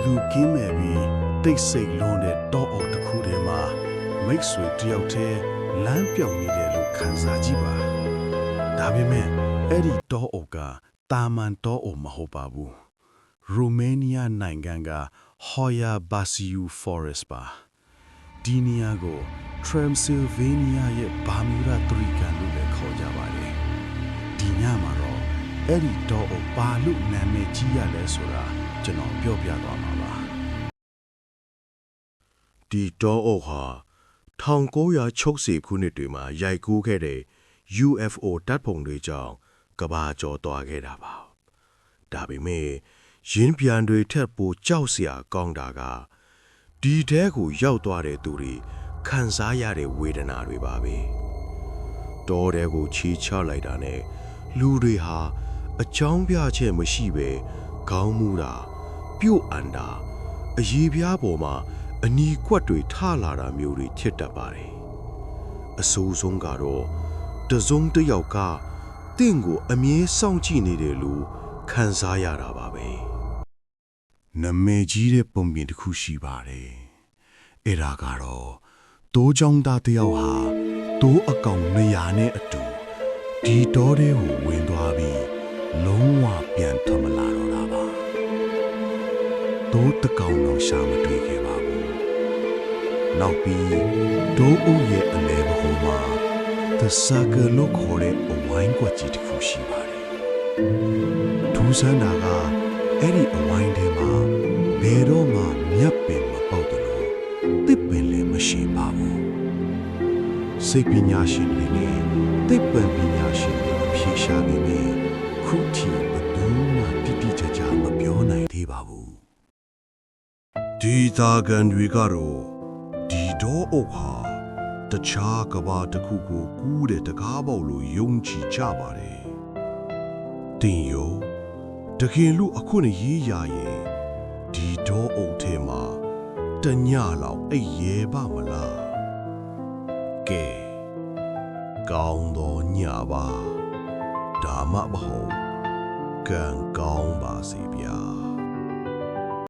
သူကင်းမဲ့ပြီးတိတ်ဆိတ်လွန်တဲ့တောအုပ်တစ်ခုထဲမှာမိတ်ဆွေတယောက်တည်းလမ်းပြောင်းနေတယ်လို့ခံစားကြည့်ပါဒါပေမဲ့အဲ့ဒီတောအုပ်ကတာမန်တောအုပ်မဟုတ်ပါဘူးရိုမေးနီးယားနိုင်ငံက Hoya Baciu Forest ပါဒီနေရာကို Transylvania ရဲ့ Bermuda Triangle လို့လည်းခေါ်ကြပါတယ်ဒီညမှာတော့အဲ့ဒီတောအုပ်ဘာလို့နာမည်ကြီးရလဲဆိုတာကျွန်တော်ပြောပြသွားမှာပါဒီတောအုပ်ဟာ1960ခုနှစ်တွေမှာရိုက်ကူးခဲ့တဲ့ UFO တပ်ပုံတွေကြောင့်ကဘာကျော်သွားခဲ့တာပါဒါပေမဲ့ရင်းပြန်တွေထက်ပိုကြောက်စရာကောင်းတာကဒီတဲကိုရောက်သွားတဲ့သူတွေခံစားရတဲ့ဝေဒနာတွေပါပဲတောတဲကိုချီချလိုက်တာနဲ့လူတွေဟာအကြောင်းပြချက်မရှိပဲခေါင်းမူတာပြုတ်အန်တာအရေးပြားပေါ်မှာအနီကွက်တွေထလာတာမျိုးတွေဖြစ်တတ်ပါတယ်အဆိုးဆုံးကတော့တစုံတစ်ယောက်ကတင့်ကိုအမြဲစောင့်ကြည့်နေတယ်လို့ခံစားရတာပါပဲနမေကြီးတဲ့ပုံပြင်တစ်ခုရှိပါတယ်အဲ့ဒါကတော့တိုးချောင်းသားတစ်ယောက်ဟာတိုးအကောင်200နဲ့အတူဒီတောထဲကိုဝင်သွားပြီးလုံးဝပြန်ထွက်မလာတော့တာပါတိုးတကောင်တော့ရှာမတွေ့ခဲ့ပါဘူးနောက်ပြီးဒိုးအုပ်ရဲ့အလဲဘဟုံမှာ The Circle လို့ခေါ်တဲ့အဝိုင်းကွက်ကြီးတစ်ခုရှိပါတယ်ထူးဆန်းတာကအဲ့ဒီအဝိုင်းထဲမှာဘယ်တော့မှမြတ်ပင်မပေါက်တယ်လို့တစ်ပင်လည်းမရှိပါဘူးစိတ်ပညာရှင်တွေနဲ့တစ်ပင်ပညာရှင်တွေအဖြေရှာနေပြီခုထိဘယ်သူမှတိတိကျကျမပြောနိုင်သေးပါဘူးဒီသားကန်တွေကတော့ဒီတော့အုပ်ဟာတခြားကဘာတစ်ခုကိုကူးတဲ့တကားပေါက်လို့ယုံကြည်ကြပါတယ်တင်ယောတကယ်လို့အခုနဲ့ရေးရရင်ဒီတော့အုပ်ထဲမှာတညလောက်အိပ်ရဲပါမလားကဲကောင်းတော့ညပါဒါမှမဟုတ်ကံကောင်းပါစေဗျာ